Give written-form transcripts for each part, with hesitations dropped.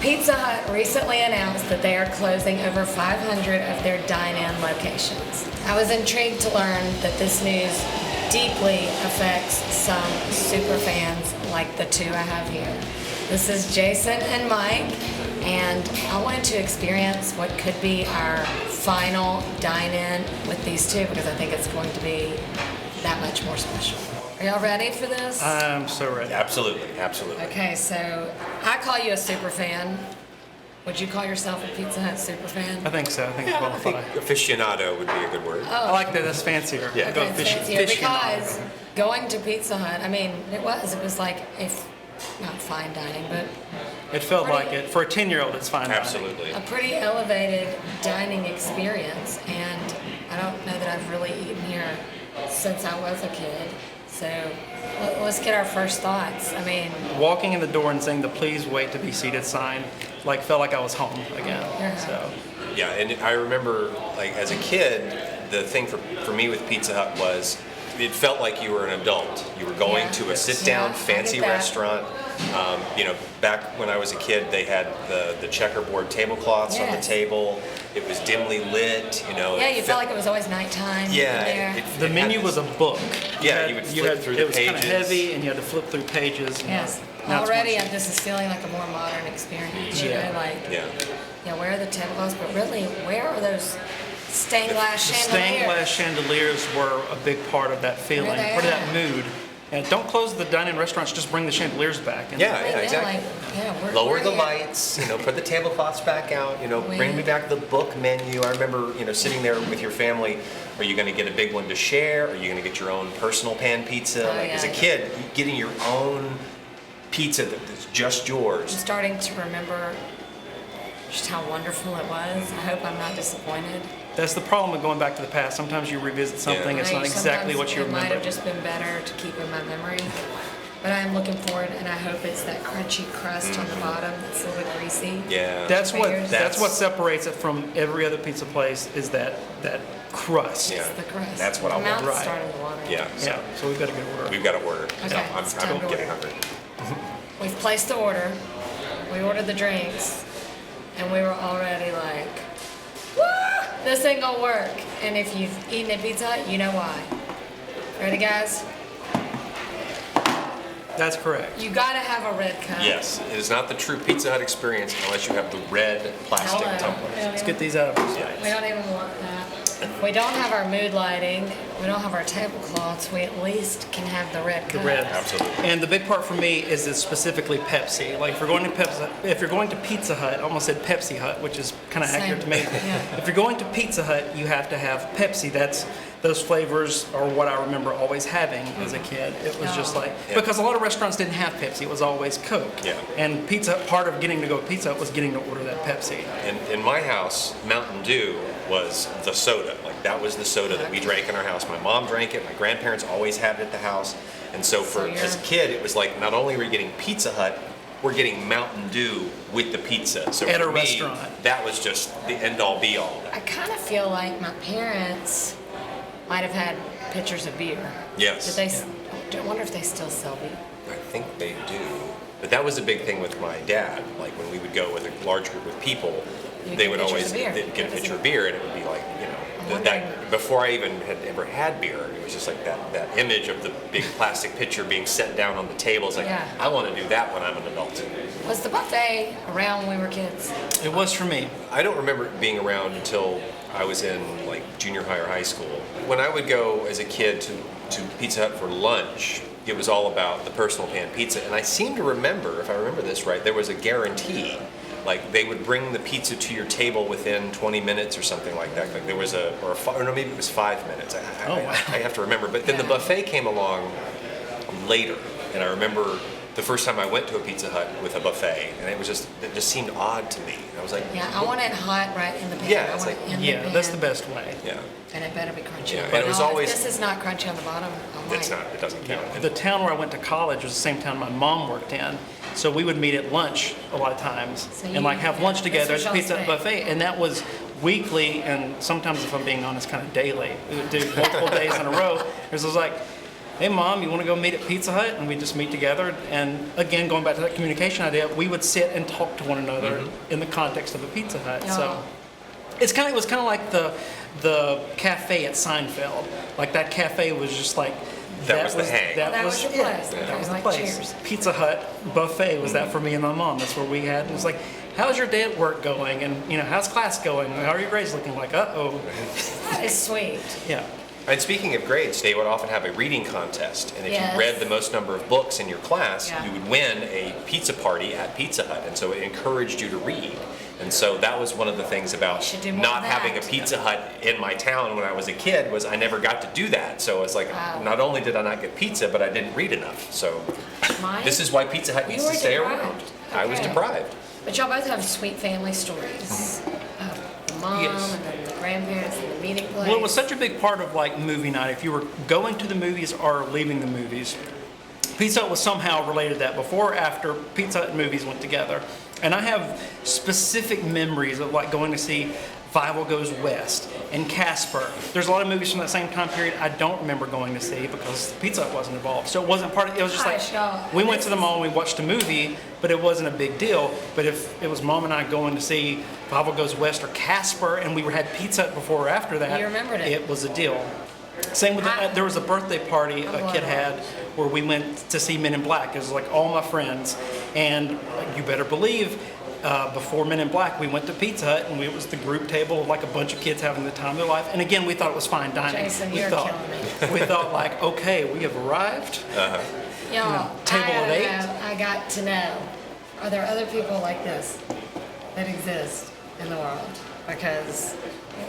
Pizza Hut recently announced that they are closing over 500 of their dine-in locations. I was intrigued to learn that this news deeply affects some super fans like the two I have here. This is Jason and Mike, and I wanted to experience what could be our final dine-in with these two because I think it's going to be that much more special. Are y'all ready for this? I'm so ready. Absolutely. Okay, so I call you a super fan. Would you call yourself a Pizza Hut super fan? I think so. I think it's I think qualified. aficionado would be a good word. I like that. That's fancier. Yeah. I go It's fancier because going to Pizza Hut, I mean, it was like not fine dining, but It felt pretty- like it. For a 10-year-old, it's fine. Absolutely. a pretty elevated dining experience. And I don't know that I've really eaten here since I was a kid. So let's get our first thoughts. I mean, Walking in the door and seeing the "Please wait to be seated" sign, felt like I was home again. Yeah. So Yeah, and I remember, like, as a kid, the thing for me with Pizza Hut was it felt like you were an adult. You were going Yeah. to a sit-down, Yeah, I fancy get that. restaurant. Back when I was a kid, they had the checkerboard tablecloths on the Yes. table. It was dimly lit. yeah, you felt like it was always nighttime. Yeah, There. the it menu had was a this- book. Yeah, you would flip through the It was kind of pages. heavy, and you had to flip through pages. Yes. Now it's Already, one sheet. this is feeling like a more modern experience. You Yeah. know, like, Yeah. where are the tablecloths? But really, where are those stained glass The chandeliers? stained glass chandeliers were a big part of that feeling, There they part of are. that mood. And don't close the dine-in restaurants, just bring the chandeliers back. And Yeah, Like, exactly. we're Lower the here. lights, put the tablecloths back out, When- bring me back the book menu. I remember, sitting there with your family. Are you going to get a big one to share? Are you going to get your own personal pan pizza? Oh, As a yeah. kid, getting your own pizza that's just I'm yours. starting to remember just how wonderful it was. I hope I'm not disappointed. that's the problem with going back to the past. Sometimes you revisit something, it's not Right, exactly sometimes what you It might remember. have just been better to keep in my memory. But I am looking forward, and I hope it's that crunchy crust on the bottom that's a little bit greasy. Yeah. That's what Fingers. that's what separates it from every other pizza place is that crust. Yeah. It's the crust. That's what I My want. mouth's Right. starting to water. Yeah. Yeah, so we've got a good order. We've got to order. So Okay, I'm it's time to getting order. hungry. We've placed the order. We ordered the drinks, and we were already like, "Woo! This ain't gonna work." And if you've eaten at Pizza Hut, you know why. Ready, guys? That's correct. You gotta have a red cup. Yes, it is not the true Pizza Hut experience unless you have the red plastic Hello. tumbler. Let's get these out of our Yeah. We don't even want that. If we don't have our mood lighting, we don't have our tablecloths, we at least can have the red The cup. red. Absolutely. And the big part for me is it's specifically Pepsi. Like if you're going to Pizza Hut, I almost said Pepsi Hut, which is kind of Same. accurate to me. Yeah. If you're going to Pizza Hut, you have to have Pepsi. Those flavors are what I remember always having as a kid. It was just Oh. like Yeah. because a lot of restaurants didn't have Pepsi. It was always Coke. Yeah. And Pizza Hut, part of getting to go to Pizza Hut was getting to order that Pepsi. And in my house, Mountain Dew was the soda. Like that was the soda that we drank in our house. My mom drank it. My grandparents always had it at the house. And so So you're- as a kid, it was like not only were we getting Pizza Hut, we're getting Mountain Dew with the pizza. So At for a me, restaurant. that was just the end all be all. I kind of feel like my parents might have had pitchers of beer. Yes. Did they? I wonder if they still sell beer. I think they do. But that was a big thing with my dad. Like when we would go with a large group of people, You'd they get would pictures always of beer. they'd get a That was pitcher a- of beer, and it would be like I'm that before I even had ever had beer, it was just like that image of the big plastic pitcher being set down on the table. It's like Yeah. I want to do that when I'm an adult. Was the buffet around when we were kids? It was for me. I don't remember it being around until I was in like junior high or high school. When I would go as a kid to Pizza Hut for lunch, it was all about the personal pan pizza. And I seem to remember, if I remember this right, there was a guarantee. Like they would bring the pizza to your table within 20 minutes or something like that. Like there was or no, maybe it was 5 minutes. Oh, wow. I have to remember. But then the Yeah. buffet came along later. And I remember the first time I went to a Pizza Hut with a buffet, and it just seemed odd to me. I was like, Yeah, I want it hot right in the pan. Yeah, I it's want like- it in Yeah, the that's the pan. best way. yeah, And it better be crunchy. Yeah, But and it was no, if always- this is not crunchy on the bottom, I'm it's not. It doesn't count. The town where I went to college was the same town my mom worked in, so we would meet at lunch a lot of times So and like have lunch this together was at the y'all's Pizza thing. Buffet, and that was weekly and sometimes, if I'm being honest, kind of daily. We would do multiple days in a row. It was like hey mom, you want to go meet at Pizza Hut? And we just meet together. And again, going back to that communication idea, we would sit and talk to one another in the context of a Pizza Hut. Oh. So it was kind of like the cafe at Seinfeld. Like that cafe was just like That was the hang. That was your it. place. That was the Like, place. cheers. Pizza Hut buffet was that for me and my mom. That's where we had. It was like, how's your day at work going? And how's class going? How are your grades looking? Like, uh-oh. That is sweet. Yeah. And speaking of grades, they would often have a reading contest, and if Yes. you read the most number of books in your class, Yeah. you would win a pizza party at Pizza Hut, and so it encouraged you to read. And so that was one of the things about Should do more not of that. having a Pizza Hut in my town when I was a kid was I never got to do that. So it's like, Wow. not only did I not get pizza, but I didn't read enough. So Mine? this is why Pizza Hut You needs were to stay deprived. around. I was Okay. deprived. But y'all both have sweet family stories. The mom Yes. and then the grandparents and the meeting place. Well, it was such a big part of like movie night. If you were going to the movies or leaving the movies, Pizza Hut was somehow related to that before or after Pizza Hut and movies went together. And I have specific memories of like going to see Vival Goes West and Casper. There's a lot of movies from that same time period I don't remember going to see because Pizza Hut wasn't involved. So it wasn't part of it. Was just Gosh, y'all, like we went to the mall and we watched a movie, but it wasn't a big deal. But if it was Mom and I going to see Vival Goes West or Casper and we had Pizza Hut before or after that, You remembered it. it was a deal. Same with there was a birthday party a kid had where we went to see Men in Black. It was like all my friends, and you better believe before Men in Black we went to Pizza Hut and it was the group table of like a bunch of kids having the time of their life. And again, we thought it was fine dining. Jason, we you're thought killing we thought like, okay, we have arrived. Y'all, table of I eight. gotta know, I got to know, are there other people like this that exist in the world? Because,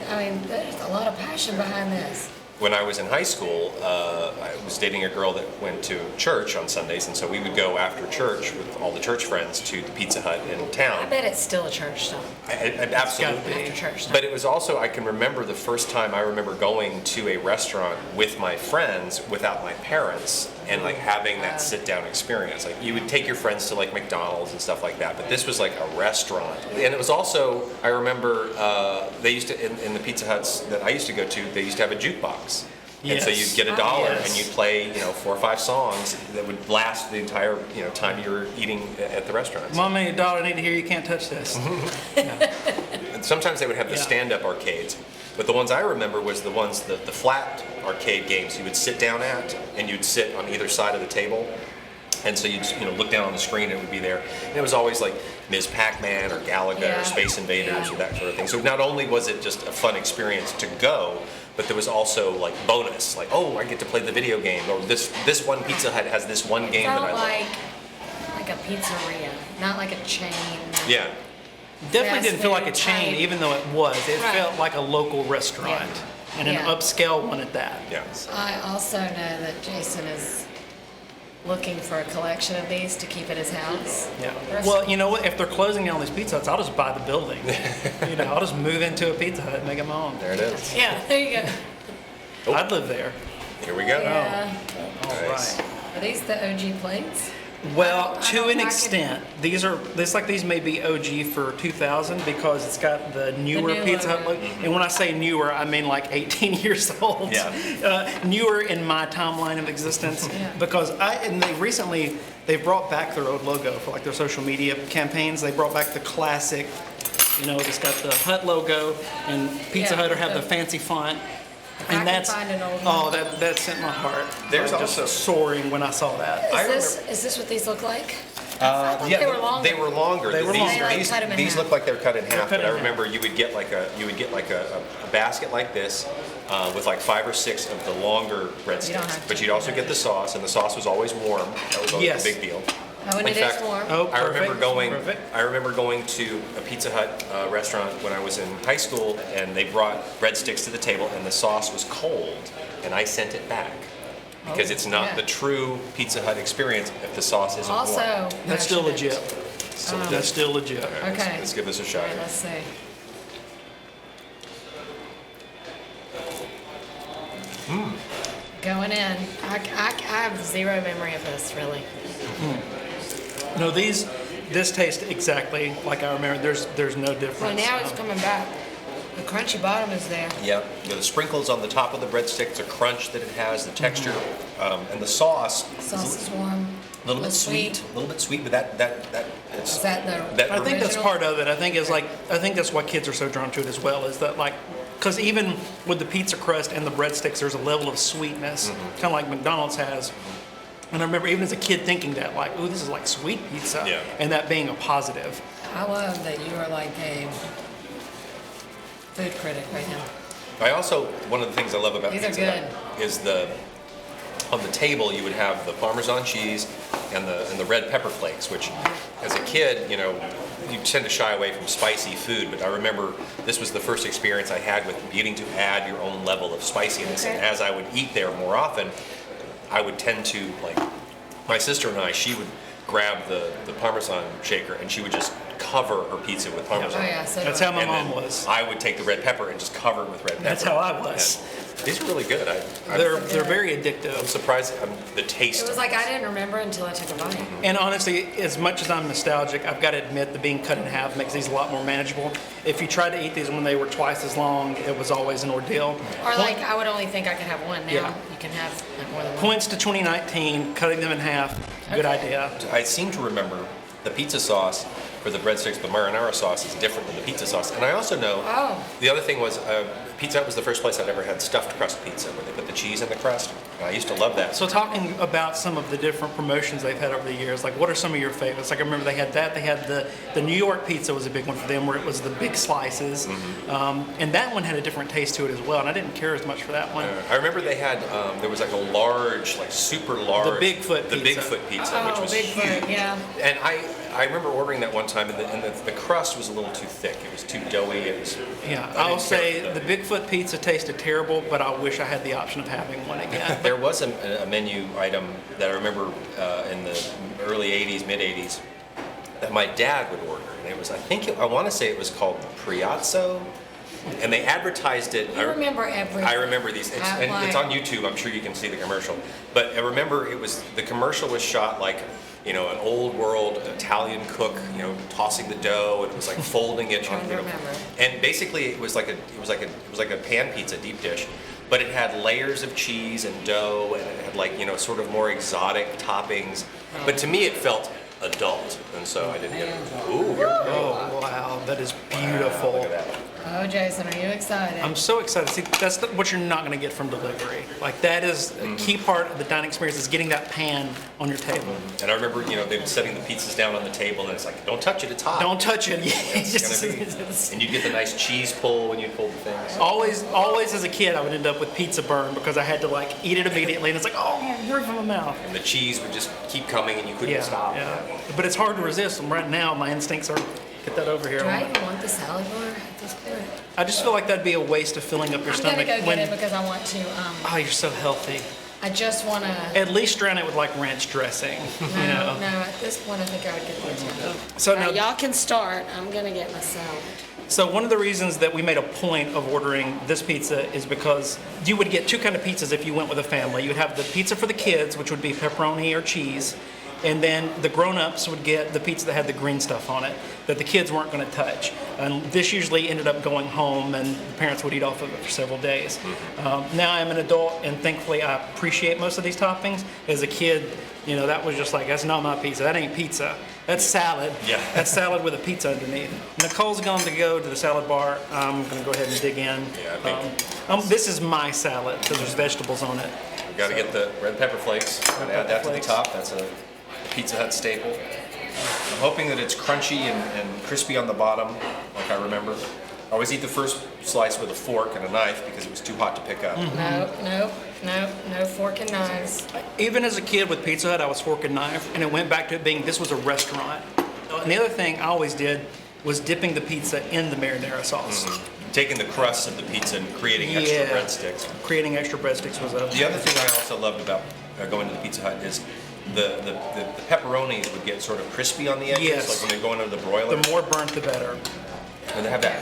I mean, there's a lot of passion behind this. When I was in high school, I was dating a girl that went to church on Sundays, and so we would go after church with all the church friends to the Pizza Hut in I town. bet it's still a church song. Absolutely. After church time. But it was also, I can remember the first time I remember going to a restaurant with my friends without my parents and like having that sit down experience. Like you would take your friends to like McDonald's and stuff like that, but this was like a restaurant. And it was also, I remember they used to, in the Pizza Huts that I used to go to, they used to have a jukebox. And so Yes. you'd get $1 Yes. and you'd play, 4 or 5 songs that would last the entire, time you were eating at the restaurant. Mom made $1. I need to hear you can't touch this. And sometimes they would have the Yeah. stand-up arcades, but the ones I remember was the ones, the flat arcade games you would sit down at, and you'd sit on either side of the table, and so you'd look down on the screen and it would be there. And it was always like Ms. Pac-Man or Galaga Yeah. or Space Invaders Yeah. or that sort of thing. So not only was it just a fun experience to go, but there was also like bonus, like, oh, I get to play the video game, or this one Pizza Hut has this one game that I Felt like. like a pizzeria, not like a chain. Yeah. Definitely Fast didn't feel like a food chain, type. even though it was. It Right. felt like a local restaurant, and an Yeah. upscale one at that. Yeah. I also know that Jason is looking for a collection of these to keep at his house. Yeah. Well, you know what? If they're closing down these Pizza Huts, I'll just buy the building. I'll just move into a Pizza Hut and make it my own. There it is. Yeah, there you go. Oh. I'd live there. Here we go. Yeah. All Nice. right. Are these the OG plates? Well, I to don't an like it. extent, these may be OG for 2000 because it's got the newer new Pizza Hut logo. look. And when I say newer, I mean like 18 years old. Yeah. Newer in my timeline of existence Yeah. because they've brought back their old logo for like their social media campaigns. They brought back the classic, it's got the Hut logo, and Pizza Yeah, Hut have the the- fancy font. I And could that's find an old oh, one. that sent my heart. There's just also- soaring when I saw that. Is this what these look like? I thought they were longer. They were longer. They were these, longer. They, like, these, cut 'em in these half. look like they're cut in half, cut but I in remember you would get like a basket like this with like 5 or 6 of the longer breadsticks. have But to. you'd also get the sauce, and the sauce was always warm. That was always Yes. a big deal. Oh, and In it is fact, warm. Oh, I remember perfect. going to a Pizza Hut restaurant when I was in high school, and they brought breadsticks to the table, and the sauce was cold, and I sent it back because Oh, it's not yeah. the true Pizza Hut experience if the sauce isn't Also, warm. That's still mashed legit. potatoes. So That's still legit. all right, Okay. let's give this a shot. All right, let's see. Going in. I have zero memory of this, really. No, this tastes exactly like I remember. There's no difference. Well, now it's coming back. The crunchy bottom is there. Yeah, the sprinkles on the top of the breadsticks, the crunch that it has, the texture, and the sauce. Sauce is warm. A little bit sweet, but it's Is that the? that I think that's original? part of it. I think that's why kids are so drawn to it as well. Is that like, because even with the pizza crust and the breadsticks, there's a level of sweetness, kind of like McDonald's has. And I remember even as a kid thinking that, like, ooh, this is like sweet pizza, Yeah. and that being a positive. I love that you are like a food critic right now. I also, one of the things I love about These are Pizza good. Hut is on the table you would have the Parmesan cheese and the red pepper flakes, which as a kid, you tend to shy away from spicy food, but I remember this was the first experience I had with getting to add your own level of spiciness. Okay. And as I would eat there more often, I would tend to, like, my sister and I, she would grab the Parmesan shaker and she would just cover her pizza with Parmesan. Oh yeah, so That's do how I. my And mom then was. I would take the red pepper and just cover it with red pepper. That's how I was. And these are really good. They're good. very I'm addictive. surprised the taste. It was like I didn't remember until I took a bite. And honestly, as much as I'm nostalgic, I've got to admit the being cut in half makes these a lot more manageable. If you tried to eat these when they were twice as long, it was always an ordeal. Or like I would only think I could have one. Now Yeah. you can have like more than one. Points to 2019, cutting them in half, good Okay. idea. I seem to remember the pizza sauce for the breadsticks, the marinara sauce is different than the pizza sauce. And I also know Oh. the other thing was Pizza Hut was the first place I'd ever had stuffed crust pizza, where they put the cheese in the crust. And I used to love that. So talking about some of the different promotions they've had over the years, like what are some of your favorites? Like I remember they had that. They had the New York pizza was a big one for them, where it was the big slices, and that one had a different taste to it as well. And I didn't care as much for that one. I remember they had there was like a large, like super large, The Bigfoot the pizza. Bigfoot pizza, Oh, which was Bigfoot, huge. yeah. And I remember ordering that one time, and the crust was a little too thick. It was too doughy. It was. Yeah, I I'll didn't say care for the Bigfoot pizza tasted terrible, but I wish I had the option of having one again. There was a menu item that I remember in the early '80s, mid '80s, that my dad would order, and it was I want to say it was called Priazzo, and they advertised it. You remember everything. I remember these, and it's Like- on YouTube. I'm sure you can see the commercial. But I remember the commercial was shot like an old world Italian cook, tossing the dough, and it was like folding it. Trying to remember. And basically, it was like a pan pizza deep dish, but it had layers of cheese and dough, and it had sort of more exotic toppings. But to me, it felt adult, and so I didn't get it. Ooh, here we go. Oh wow, that is beautiful. Look at that. Oh, Jason, are you excited? I'm so excited. See, that's what you're not going to get from delivery. Like that is a key part of the dining experience is getting that pan on your table. And I remember, them setting the pizzas down on the table, and it's like, don't touch it, it's hot. Don't touch it. Yeah, It's gonna be- and you'd get the nice cheese pull when you pulled the things. always as a kid, I would end up with pizza burn because I had to like eat it immediately, and it's like, oh, roof of my mouth. And the cheese would just keep coming, and you couldn't Yeah, stop. yeah. But it's hard to resist. And right now, my instincts are get that over here. Do I even want the salad bar at this point? I just feel like that'd be a waste of filling up your I'm stomach. gonna go get it because I want to. Oh, you're so healthy. I just want to. At least drown it with like ranch dressing. No, at this point, I think I would get the two. So All right, now, y'all can start. I'm gonna get my salad. so one of the reasons that we made a point of ordering this pizza is because you would get two kind of pizzas if you went with a family. You'd have the pizza for the kids, which would be pepperoni or cheese, and then the grown-ups would get the pizza that had the green stuff on it that the kids weren't going to touch. And this usually ended up going home, and the parents would eat off of it for several days. Now I'm an adult, and thankfully I appreciate most of these toppings. As a kid, that was just like, that's not my pizza. That ain't pizza. That's salad. Yeah. That's salad with a pizza underneath. Nicole's going to go to the salad bar. I'm going to go ahead and dig in. Yeah, I think- This is my salad because there's vegetables on it. We've got to get the red pepper flakes. And add that to the flakes. top. That's a Pizza Hut staple. I'm hoping that it's crunchy and crispy on the bottom, like I remember. I always eat the first slice with a fork and a knife because it was too hot to pick up. No fork and knives. Even as a kid with Pizza Hut, I was fork and knife, and it went back to it being this was a restaurant. And the other thing I always did was dipping the pizza in the marinara sauce. Taking the crust of the pizza and creating extra Yeah. breadsticks. Creating extra breadsticks was a The other thing I also loved about going to the Pizza Hut is the pepperonis would get sort of crispy on the edges, Yes. like when they're going into the broiler. the more burnt the better. And they have that.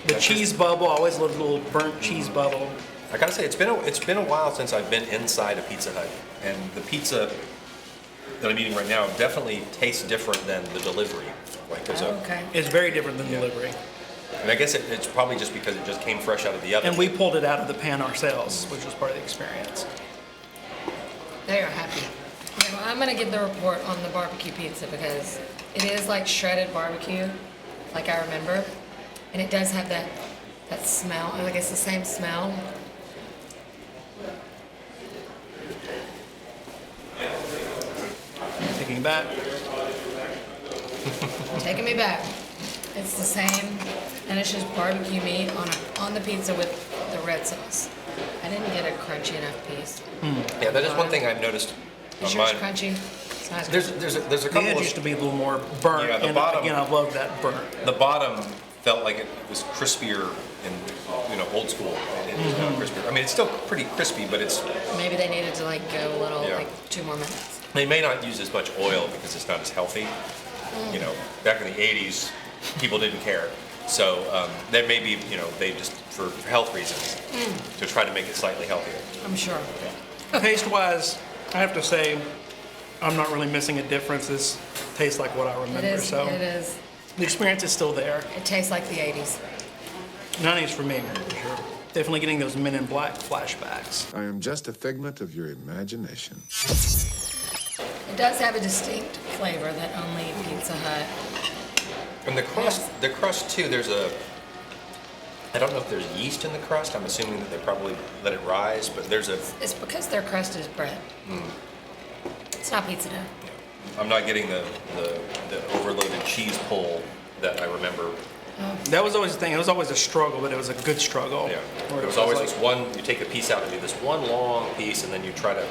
The that's cheese bubble, I always loved the little burnt cheese bubble. I gotta say, it's been a while since I've been inside a Pizza Hut, and the pizza that I'm eating right now definitely tastes different than the delivery. Like there's Okay. It's very different than delivery. And I guess it's probably just because it just came fresh out of the oven. And we pulled it out of the pan ourselves, which was part of the experience. They are happy. Okay, well, I'm gonna give the report on the barbecue pizza because it is like shredded barbecue, like I remember, and it does have that smell. Like it's the same smell. Taking back. Taking me back. It's the same, and it's just barbecue meat on the pizza with the red sauce. I didn't get a crunchy enough piece. Yeah, that is one thing I've noticed Is on yours mine. crunchy? It's not as There's a The couple edge of used to be a little more burnt, Yeah, the and bottom- again, I love that burnt. the bottom felt like it was crispier in old school. It was not crispier. I mean, it's still pretty crispy, but it's Maybe they needed to like go a little, Yeah. like 2 more minutes. they may not use as much oil because it's not as healthy. Back in the 80s, people didn't care. So there may be, they just for health reasons to try to make it slightly healthier. I'm sure. Taste-wise, I have to say, I'm not really missing a difference. This tastes like what I It remember. is. So It is. the experience is still there. It tastes like the 80s. 90s for me, for sure. Definitely getting those Men in Black flashbacks. I am just a figment of your imagination. It does have a distinct flavor that only Pizza Hut. And the crust too. I don't know if there's yeast in the crust. I'm assuming that they probably let it rise, but there's a. It's because their crust is bread. It's not pizza dough. I'm not getting the overloaded cheese pull that I remember. That was always the thing. It was always a struggle, but it was a good struggle. Yeah, Where it was like- always this one. You take a piece out and do this one long piece, and then you try to.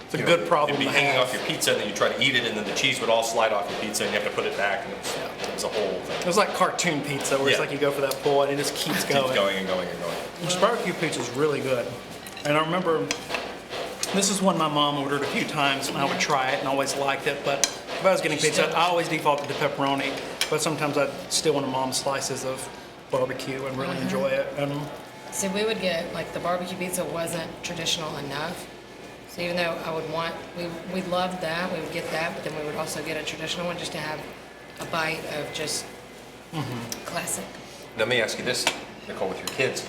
It's a good problem It'd to be hanging have. off your pizza, and then you try to eat it, and then the cheese would all slide off your pizza, and you have to put it back, and it was a whole thing. It was like cartoon pizza, where it's Yeah. like you go for that pull and it just keeps going. Keeps going and going and going. This barbecue pizza is really good. And I remember, this is one my mom ordered a few times, and I would try it and always liked it. But if I was getting pizza, I always defaulted to pepperoni. But sometimes I'd still want mom's slices of barbecue and really enjoy it. And See, we would get, like, the barbecue pizza wasn't traditional enough. So even though I would want, we loved that, we would get that, but then we would also get a traditional one just to have a bite of just classic. Let me ask you this, Nicole, with your kids,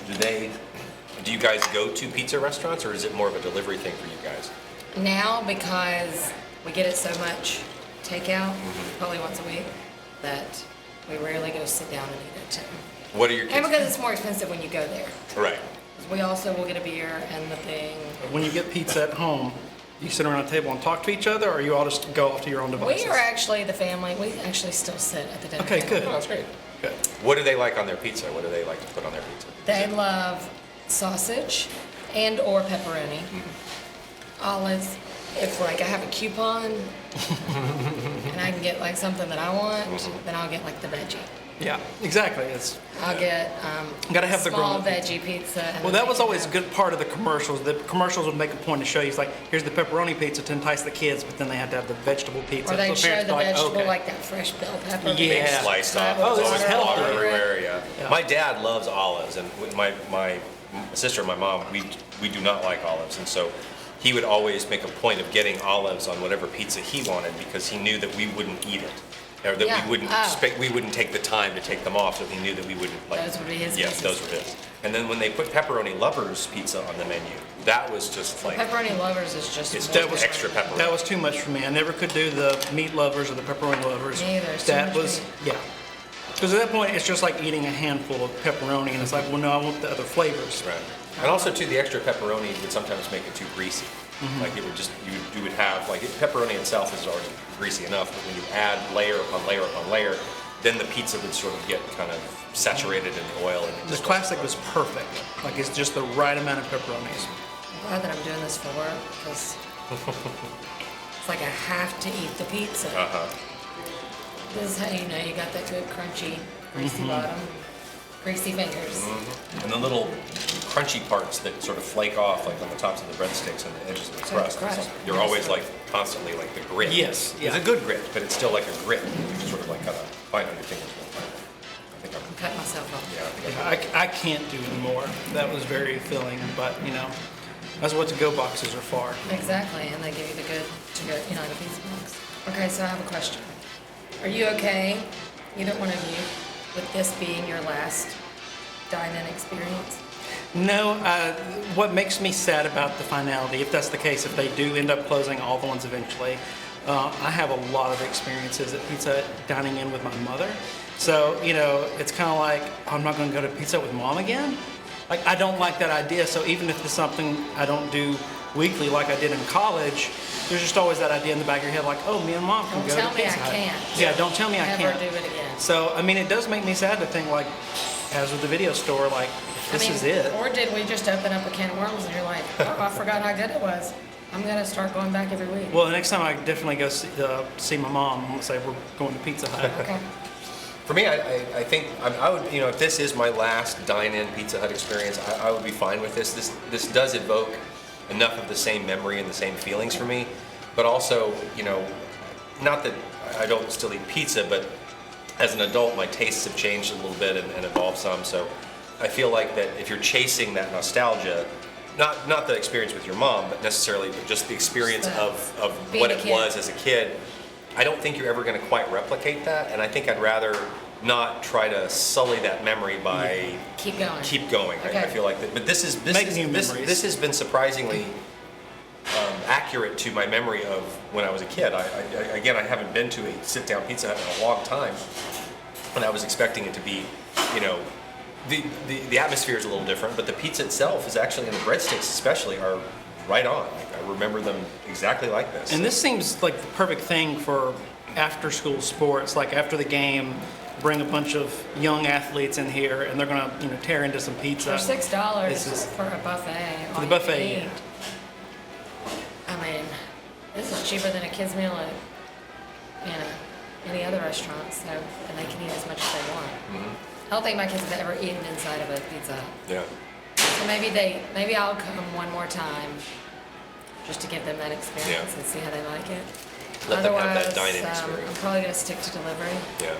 do you guys go to pizza restaurants, or is it more of a delivery thing for you guys? Now, because we get it so much takeout, probably once a week, that we rarely go sit down and eat it too. What are your And kids? because it's more expensive when you go there. Right. We also will get a beer and the thing. when you get pizza at home, you sit around a table and talk to each other, or you all just go off to your own devices? We are actually the family. We actually still sit at the dinner Okay, table. good. Oh, that's great. Good. What do they like on their pizza? What do they like to put on their pizza? They love sausage and or pepperoni, olives. If like I have a coupon and I can get like something that I want, then I'll get like the veggie. Yeah, exactly. I'll get Gotta have the small grown-up veggie pizza. And Well, then that was they can always a have- good part of the commercials. The commercials would make a point to show you, it's like, here's the pepperoni pizza to entice the kids, but then they had to have the vegetable pizza. Or they'd So show parents the were like, vegetable okay. like that fresh bell pepper. Yeah. Big sliced off. Oh, It's this always is water healthy. everywhere. Yeah. Yeah. My dad loves olives, and with my sister and my mom, we do not like olives, and so he would always make a point of getting olives on whatever pizza he wanted because he knew that we wouldn't eat it. Or that Yeah. we wouldn't Oh. we wouldn't take the time to take them off, so he knew that we wouldn't like. Those would be his Yes, pieces. those were his. And then when they put pepperoni lovers pizza on the menu, that was just like Pepperoni lovers is just it's more that was extra pepperoni. That was too much for me. I never could do the meat lovers or the pepperoni lovers. Me either. It's too That much was, meat. yeah. Because at that point, it's just like eating a handful of pepperoni, and it's like, well, no, I want the other flavors. Right. And also too, the extra pepperoni would sometimes make it too greasy. Like it would just you would have like pepperoni itself is already greasy enough, but when you add layer upon layer upon layer, then the pizza would sort of get kind of saturated in the oil. And it The just classic was perfect. Like, it's just the right amount of pepperonis. I'm glad that I'm doing this for work because it's like I have to eat the pizza. This is how you know you got that good crunchy, greasy bottom, greasy fingers. And the little crunchy parts that sort of flake off, like on the tops of the breadsticks and the edges of the So the crust. crust. You're always like constantly like the grit. Yes, yeah. It's a good grit, but it's still like a grit. You can sort of like kind of find on your fingers. I think I'm. Cut myself off. Yeah, I think Yeah, I can't do anymore. That was very filling, but, that's what to-go boxes are for. Exactly, and they give you the good to go, the pizza box. Okay, so I have a question. Are you okay, either one of you, with this being your last dine-in experience? No, what makes me sad about the finality, if that's the case, if they do end up closing all the ones eventually, I have a lot of experiences at Pizza Hut dining in with my mother. So, it's kind of like, I'm not going to go to Pizza Hut with Mom again. Like, I don't like that idea. So even if it's something I don't do weekly like I did in college, there's just always that idea in the back of your head like, oh, me and Mom can go to Pizza Hut. Don't tell me I can't. Yeah, don't tell me I can't. Never do it again. So, it does make me sad to think, like, as with the video store, like, this is it. Or did we just open up a can of worms and you're like, oh, I forgot how good it was. I'm going to start going back every week. Well, the next time I definitely go see my mom, I'm going to say we're going to Pizza Hut. Okay. For me, I think I would, if this is my last dine-in Pizza Hut experience, I would be fine with this. This does evoke enough of the same memory and the same feelings for me, but also, not that I don't still eat pizza, but as an adult, my tastes have changed a little bit and evolved some. So I feel like that if you're chasing that nostalgia, not the experience with your mom, but just the experience of what it was as a kid, I don't think you're ever going to quite replicate that. And I think I'd rather not try to sully that memory by keep going. Okay. I feel like that. But this has been surprisingly accurate to my memory of when I was a kid. Again, I haven't been to a sit-down Pizza Hut in a long time, and I was expecting it to be, the atmosphere is a little different, but the pizza itself is actually, and the breadsticks especially, are right on. I remember them exactly like this. And this seems like the perfect thing for after-school sports. Like after the game, bring a bunch of young athletes in here, and they're gonna tear into some pizza. For $6 for a buffet. For the buffet, yeah. This is cheaper than a kid's meal at any other restaurant. So, and they can eat as much as they want. Mm-hmm. I don't think my kids have ever eaten inside of a Pizza Hut. Yeah. So maybe I'll come one more time just to give them that experience and see how they like it. Let them have that dine-in experience. I'm probably going to stick to delivery. Yeah.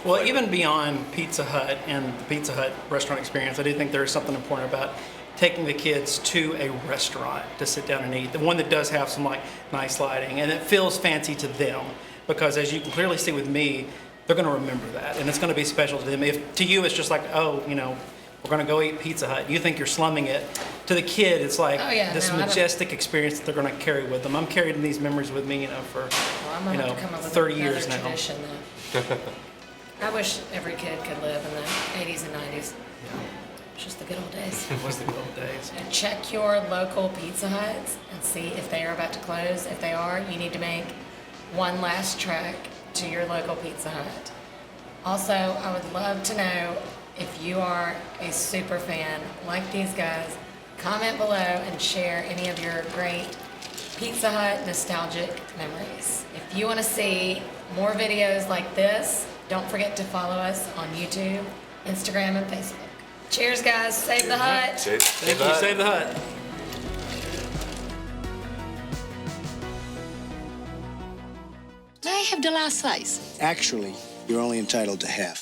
Well, even beyond Pizza Hut and the Pizza Hut restaurant experience, I do think there is something important about taking the kids to a restaurant to sit down and eat. The one that does have some nice lighting and it feels fancy to them, because as you can clearly see with me, they're going to remember that and it's going to be special to them. If to you it's just like, oh, we're going to go eat Pizza Hut, you think you're slumming it. To the kid, it's like this majestic experience that they're going to carry with them. I'm carrying these memories with me, for 30 years now. Tradition, I wish every kid could live in the 80s and 90s. Yeah. It's just the good old days. It was the good old days. And check your local Pizza Huts and see if they are about to close. If they are, you need to make one last trek to your local Pizza Hut. Also, I would love to know if you are a super fan like these guys. Comment below and share any of your great Pizza Hut nostalgic memories. If you want to see more videos like this, don't forget to follow us on YouTube, Instagram, and Facebook. Cheers, guys. Save the Hut. Thank you. Save the Hut. May I have the last slice? Actually, you're only entitled to half.